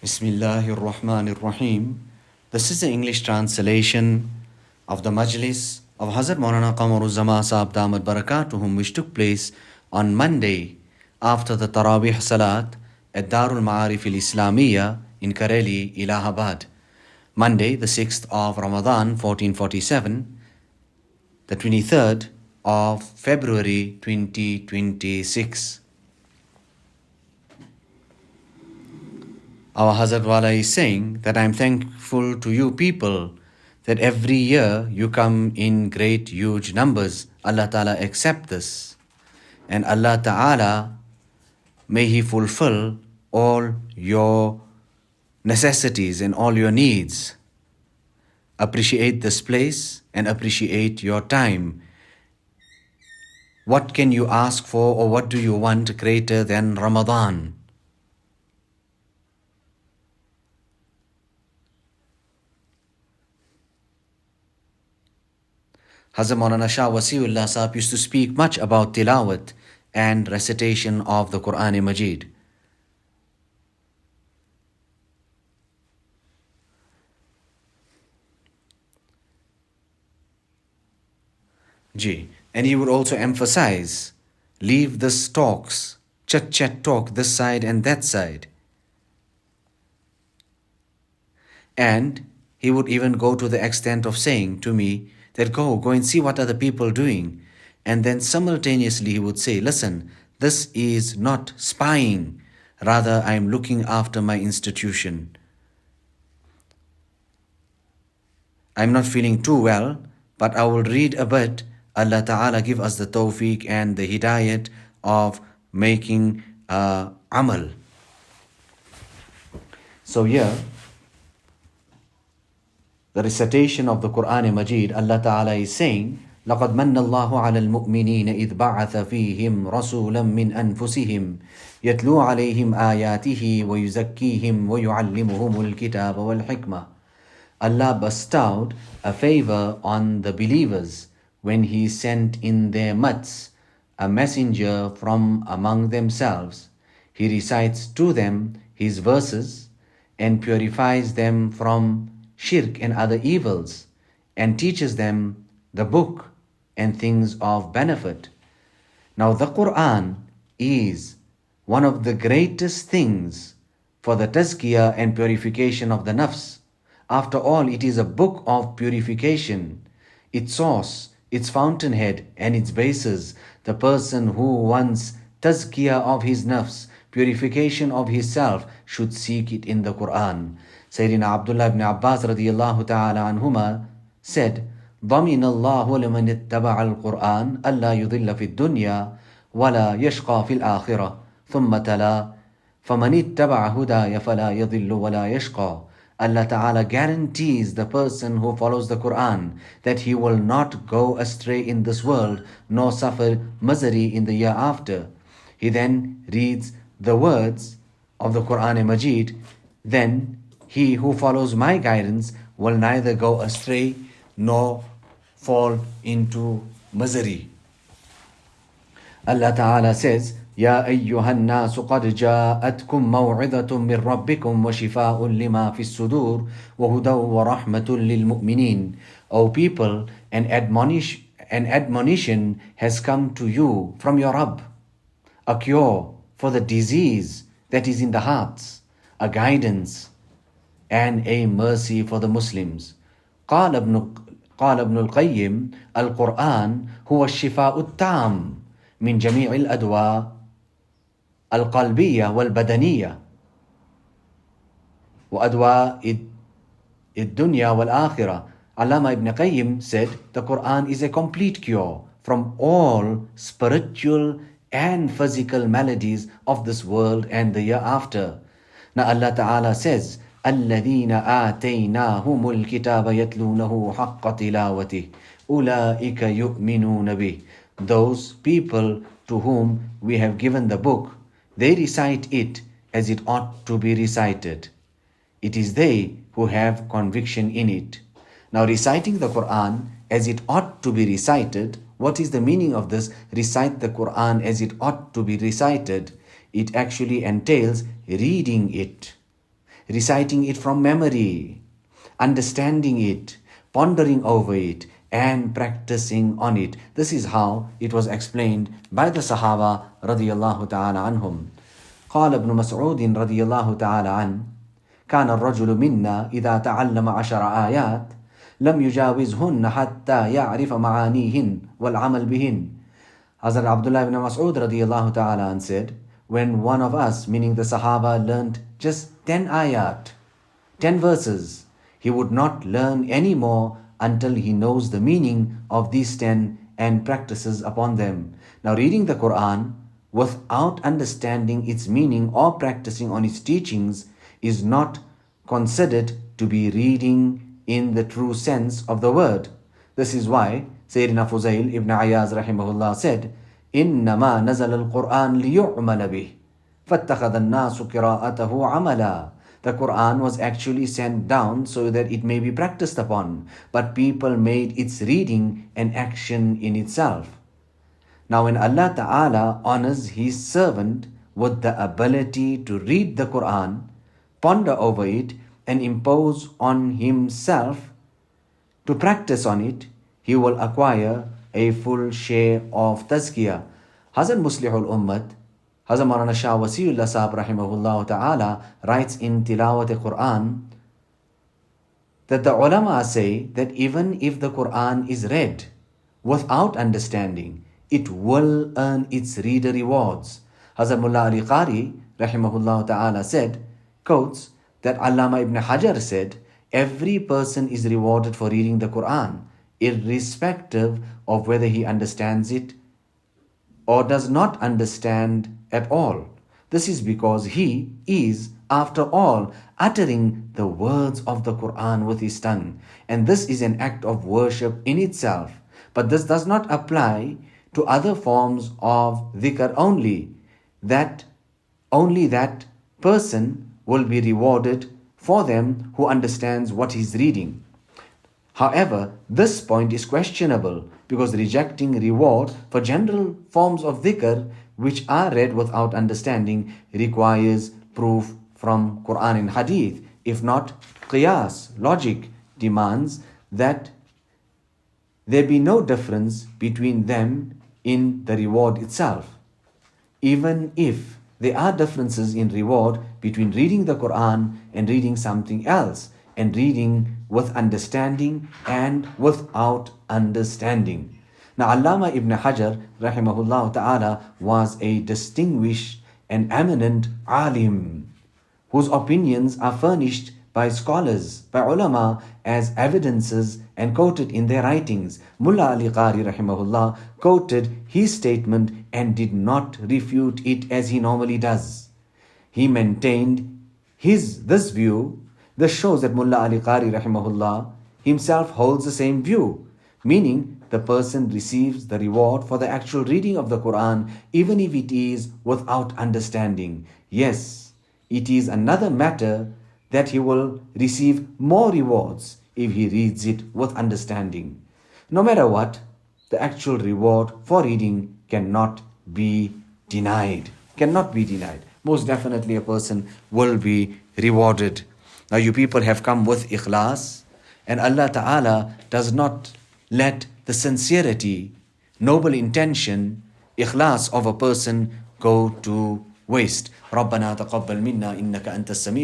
Bismillahir Rahmanir Rahim. This is the English translation of the Majlis of Hazrat Maulana Qamar Uzzaman Sahab Damat Barakatuhum, which took place on Monday after the Tarweeh Salat at Darul Ma'arif al-Islamiyya in Kareli, Allahabad. Monday, the 6th of Ramadan, 1447, the 23rd of February, 2026. Our Hazrat Wala is saying that I am thankful to you people that every year you come in great huge numbers. Allah Ta'ala accept this. And Allah Ta'ala, may He fulfill all your necessities and all your needs. Appreciate this place and appreciate your time. What can you ask for, or what do you want greater than Ramadan? Hazrat Maulana Shah Wasiullah Sahab used to speak much about tilawat and recitation of the Quran Majid. And he would also emphasize, leave this talks, chat talk this side and that side. And he would even go to the extent of saying to me that go and see what other people doing. And then simultaneously he would say, listen, this is not spying, rather I am looking after my institution. I'm not feeling too well, but I will read a bit. Allah Ta'ala give us the tawfiq and the hidayat of making amal. So here, the recitation of the Quran Majid, Allah Ta'ala is saying, لَقَدْ مَنَّ اللَّهُ عَلَى الْمُؤْمِنِينَ إِذْ بَعَثَ فِيهِمْ رَسُولًا مِّنْ أَنفُسِهِمْ يَتْلُو عَلَيْهِمْ آيَاتِهِ وَيُزَكِّيهِمْ وَيُعَلِّمُهُمُ الْكِتَابَ وَالْحِكْمَةَ. Allah bestowed a favor on the believers when He sent in their midst a messenger from among themselves. He recites to them His verses and purifies them from shirk and other evils, and teaches them the book and things of benefit. Now the Quran is one of the greatest things for the tazkiyah and purification of the nafs. After all, it is a book of purification. Its source, its fountainhead and its basis, the person who wants tazkiyah of his nafs, purification of his self, should seek it in the Quran. Sayyidina Abdullah ibn Abbas radiyallahu ta'ala anhuma said, ضَمِنَ اللَّهُ لَمَنِ اتَّبَعَ الْقُرْآنَ أَلَّا يُضِلَّ فِي الدُّنْيَا وَلَا يَشْقَى فِي الْآخِرَةِ ثُمَّ تَلَا فَمَنِ اتَّبَعَ هُدَايَ فَلَا يَضِلُّ وَلَا يَشْقَى. Allah Ta'ala guarantees the person who follows the Quran that he will not go astray in this world nor suffer misery in the year after. He then reads the words of the Quran Majid, then he who follows my guidance will neither go astray nor fall into misery. Allah Ta'ala says, يا أيها الناس قد جاءتكم موعظة من ربكم وشفاء لما في الصدور وهدى ورحمة للمؤمنين. O people, an admonition has come to you from your Rabb, a cure for the disease that is in the hearts, a guidance and a mercy for the Muslims. قال ابن القيم القرآن هو الشفاء التام من جميع الأدواء القلبية والبدنية وأدواء الدنيا والآخرة. Allama Ibn Qayyim said the Quran is a complete cure from all spiritual and physical maladies of this world and the year after. Now Allah Ta'ala says, الذين آتيناهم الكتاب يتلونه حق تلاوته أولئك يؤمنون به. Those people to whom we have given the book, they recite it as it ought to be recited. It is they who have conviction in it. Now reciting the Quran as it ought to be recited, what is the meaning of this? Recite the Quran as it ought to be recited. It actually entails reading it. reciting it from memory, understanding it, pondering over it, and practicing on it. This is how it was explained by the Sahaba radiyallahu ta'ala anhum. قال ابن مسعود رضي الله تعالى عنه كان الرجل منا إذا تعلم 10 آيات لم يجاوزهن حتى يعرف معانيهن والعمل بهن. Hazrat Abdullah ibn Mas'ud radiyallahu ta'ala an said, when one of us, meaning the Sahaba, learned just 10 ayat, 10 verses, he would not learn any more until he knows the meaning of these 10 and practices upon them. Now, reading the Quran without understanding its meaning or practicing on its teachings is not considered to be reading in the true sense of the word. This is why Sayyidina Fuzail ibn Ayaz rahimahullah said, إِنَّمَا نَزَلَ الْقُرْآنِ لِيُعْمَلَ بِهِ فَاتَّخَذَ النَّاسُ قِرَاءَتَهُ عَمَلًا. The Quran was actually sent down so that it may be practiced upon, but people made its reading an action in itself. Now when Allah Ta'ala honors His servant with the ability to read the Quran, ponder over it, and impose on himself to practice on it, he will acquire a full share of tazkiyah. Hazrat Muslihul Ummat, Hazrat Maulana Shah Wasiullah Sahab rahimahullah ta'ala writes in Tilawat Quran that the ulama say that even if the Quran is read without understanding, it will earn its reader rewards. Hazrat Mullah Ali Qari rahimahullah ta'ala said, quotes, that Allama Ibn Hajar said, every person is rewarded for reading the Quran, irrespective of whether he understands it or does not understand at all. This is because he is, after all, uttering the words of the Quran with his tongue. And this is an act of worship in itself. But this does not apply to other forms of dhikr only. That only that person will be rewarded for them who understands what he's reading. However, this point is questionable because rejecting reward for general forms of dhikr which are read without understanding requires proof from Quran and Hadith. If not, qiyas, logic, demands that there be no difference between them in the reward itself. Even if there are differences in reward between reading the Quran and reading something else, and reading with understanding and without understanding. Now, Allama Ibn Hajar rahimahullah ta'ala was a distinguished and eminent alim whose opinions are furnished by scholars, by ulama as evidences and quoted in their writings. Mullah Ali Qari rahimahullah quoted his statement and did not refute it as he normally does. He maintained this view. This shows that Mullah Ali Qari rahimahullah himself holds the same view, meaning the person receives the reward for the actual reading of the Quran even if it is without understanding. Yes, it is another matter that he will receive more rewards if he reads it with understanding. No matter what, the actual reward for reading cannot be denied. Most definitely a person will be rewarded. Now you people have come with ikhlas, and Allah Ta'ala does not let the sincerity, noble intention, ikhlas of a person go to waste. رَبَّنَا تَقَبَّلْ مِنَّا إِنَّكَ أَنْتَ السَّمِيعُ